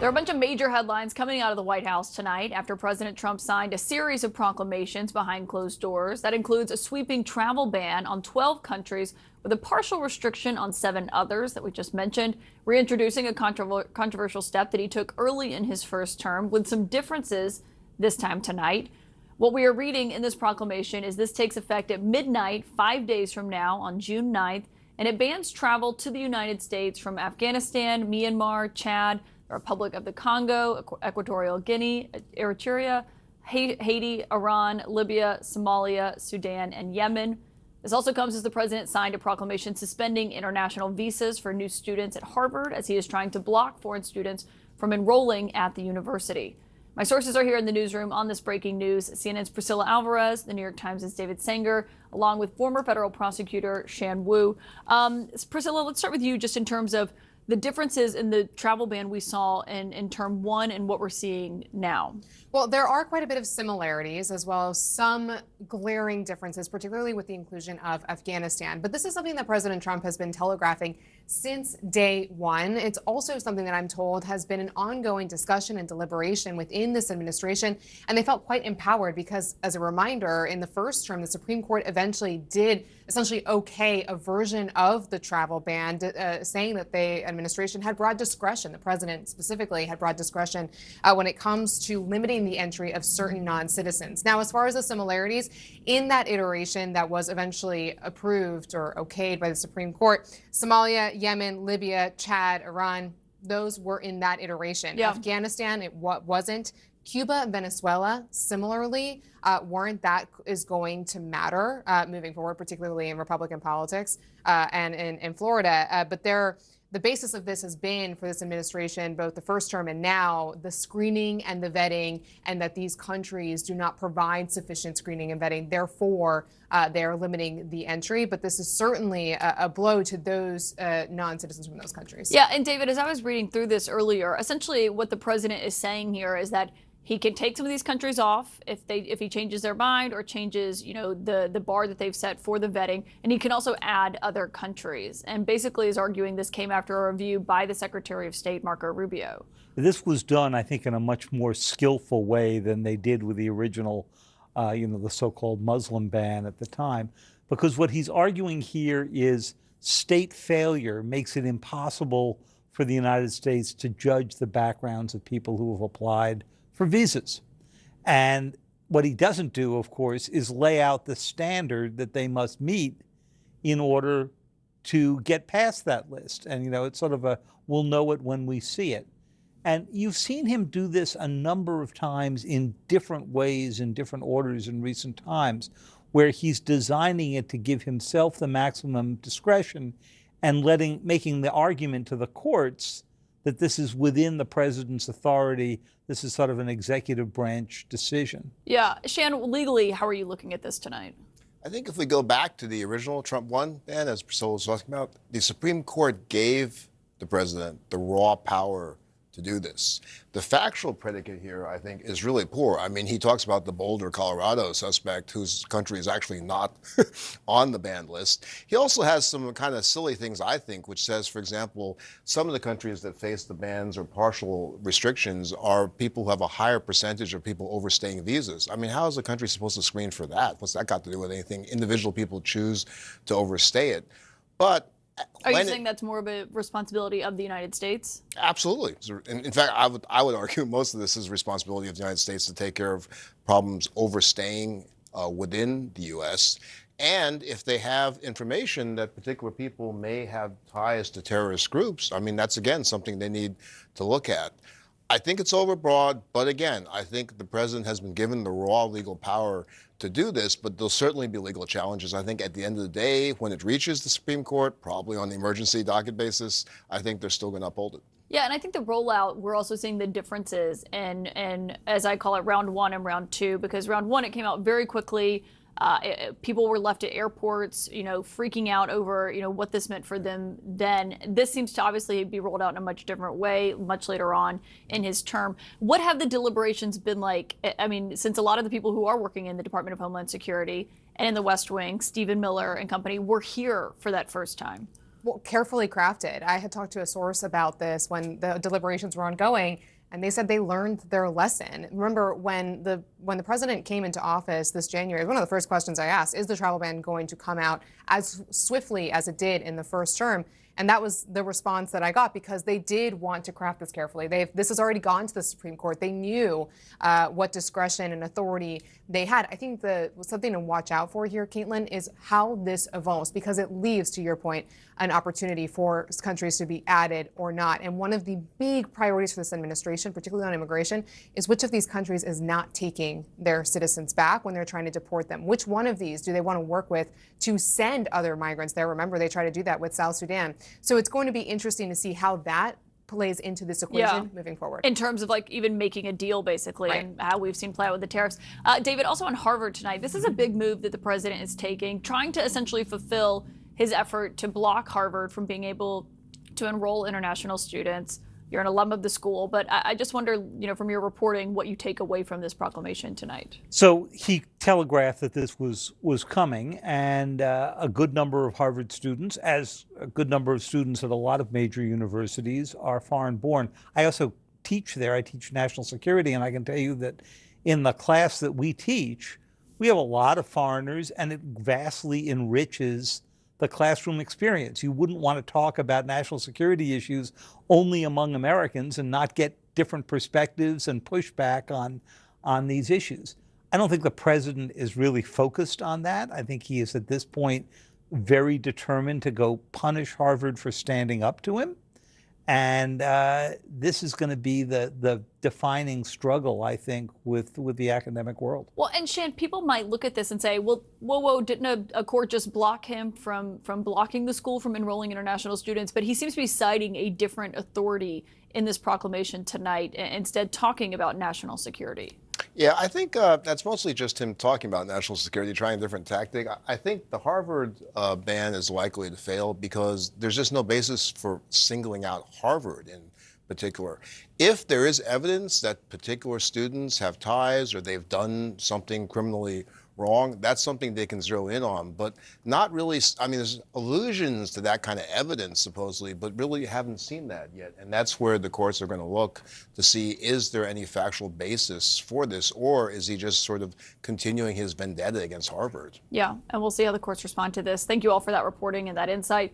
There are a bunch of major headlines coming out of the White House tonight after President Trump signed a series of proclamations behind closed doors. That includes a sweeping travel ban on 12 countries with a partial restriction on 7 others that we just mentioned, reintroducing a controversial step that he took early in his first term with some differences this time tonight. What we are reading in this proclamation is this takes effect at midnight, 5 days from now on June 9th, and it bans travel to the United States from Afghanistan, Myanmar, Chad, the Republic of the Congo, Equatorial Guinea, Eritrea, Haiti, Iran, Libya, Somalia, Sudan, and Yemen. This also comes as the president signed a proclamation suspending international visas for new students at Harvard as he is trying to block foreign students from enrolling at the university. My sources are here in the newsroom on this breaking news. CNN's Priscilla Alvarez, the New York Times' David Sanger, along with former federal prosecutor Shan Wu. Priscilla, let's start with you just in terms of the differences in the travel ban we saw in term one and what we're seeing now. Well, there are quite a bit of similarities as well as some glaring differences, particularly with the inclusion of Afghanistan. But this is something that President Trump has been telegraphing since day one. It's also something that I'm told has been an ongoing discussion and deliberation within this administration. And they felt quite empowered because, as a reminder, in the first term, the Supreme Court eventually did essentially okay a version of the travel ban, saying that the administration had broad discretion. The president specifically had broad discretion when it comes to limiting the entry of certain non-citizens. Now, as far as the similarities, in that iteration that was eventually approved or okayed by the Supreme Court, Somalia, Yemen, Libya, Chad, Iran, those were in that iteration. Yeah. Afghanistan, it wasn't. Cuba and Venezuela, similarly, weren't. That is going to matter moving forward, particularly in Republican politics and in Florida. But the basis of this has been for this administration, both the first term and now, the screening and the vetting, and that these countries do not provide sufficient screening and vetting. Therefore, they're limiting the entry. But this is certainly a blow to those non-citizens from those countries. Yeah, and David, as I was reading through this earlier, essentially what the president is saying here is that he can take some of these countries off if he changes their mind or changes, the bar that they've set for the vetting, and he can also add other countries. And basically is arguing this came after a review by the Secretary of State, Marco Rubio. This was done, I think, in a much more skillful way than they did with the original, the so-called Muslim ban at the time, because what he's arguing here is state failure makes it impossible for the United States to judge the backgrounds of people who have applied for visas. And what he doesn't do, of course, is lay out the standard that they must meet in order to get past that list. And, it's sort of we'll know it when we see it. And you've seen him do this a number of times in different ways, in different orders in recent times, where he's designing it to give himself the maximum discretion and making the argument to the courts that this is within the president's authority. This is sort of an executive branch decision. Yeah. Shan, legally, how are you looking at this tonight? I think if we go back to the original Trump 1 ban, as Priscilla was talking about, the Supreme Court gave the president the raw power to do this. The factual predicate here, I think, is really poor. I mean, he talks about the Boulder, Colorado suspect whose country is actually not on the banned list. He also has some kind of silly things, I think, which says, for example, some of the countries that face the bans or partial restrictions are people who have a higher percentage of people overstaying visas. I mean, how is a country supposed to screen for that? What's that got to do with anything? Individual people choose to overstay it. But are you saying that's more of a responsibility of the United States? Absolutely. In fact, I would argue most of this is responsibility of the United States to take care of problems overstaying within the U.S. And if they have information that particular people may have ties to terrorist groups, I mean, that's, again, something they need to look at. I think it's overbroad, but again, I think the president has been given the raw legal power to do this, but there'll certainly be legal challenges. I think at the end of the day, when it reaches the Supreme Court, probably on the emergency docket basis, I think they're still going to uphold it. Yeah, and I think the rollout, we're also seeing the differences in, as I call it, round one and round two, because round one, it came out very quickly. People were left at airports, freaking out over, what this meant for them then. This seems to obviously be rolled out in a much different way, much later on in his term. What have the deliberations been like? I mean, since a lot of the people who are working in the Department of Homeland Security and in the West Wing, Stephen Miller and company, were here for that first time. Well, carefully crafted. I had talked to a source about this when the deliberations were ongoing, and they said they learned their lesson. Remember, when the president came into office this January, one of the first questions I asked is the travel ban going to come out as swiftly as it did in the first term? And that was the response that I got, because they did want to craft this carefully. This has already gone to the Supreme Court. They knew what discretion and authority they had. I think something to watch out for here, Caitlin, is how this evolves, because it leaves, to your point, an opportunity for countries to be added or not. And one of the big priorities for this administration, particularly on immigration, is which of these countries is not taking their citizens back when they're trying to deport them? Which one of these do they want to work with to send other migrants there? Remember, they try to do that with South Sudan. So it's going to be interesting to see how that plays into this equation moving forward. In terms of like even making a deal, basically, Right. and how we've seen play out with the tariffs. David, also on Harvard tonight, this is a big move that the president is taking, trying to essentially fulfill his effort to block Harvard from being able to enroll international students. You're an alum of the school, but I just wonder, from your reporting, what you take away from this proclamation tonight. So he telegraphed that this was coming, and a good number of Harvard students, as a good number of students at a lot of major universities, are foreign born. I also teach there. I teach national security, and I can tell you that in the class that we teach, we have a lot of foreigners, and it vastly enriches the classroom experience. You wouldn't want to talk about national security issues only among Americans and not get different perspectives and pushback on these issues. I don't think the president is really focused on that. I think he is at this point very determined to go punish Harvard for standing up to him. And this is going to be the defining struggle, I think, with the academic world. Well, and Shan, people might look at this and say, well, whoa, didn't a court just block him from blocking the school from enrolling international students? But he seems to be citing a different authority in this proclamation tonight, instead talking about national security. Yeah, I think that's mostly just him talking about national security, trying a different tactic. I think the Harvard ban is likely to fail because there's just no basis for singling out Harvard in particular. If there is evidence that particular students have ties or they've done something criminally wrong, that's something they can zero in on, but not really. I mean, there's allusions to that kind of evidence supposedly, but really haven't seen that yet. And that's where the courts are going to look to see, is there any factual basis for this, or is he just sort of continuing his vendetta against Harvard? Yeah, and we'll see how the courts respond to this. Thank you all for that reporting and that insight.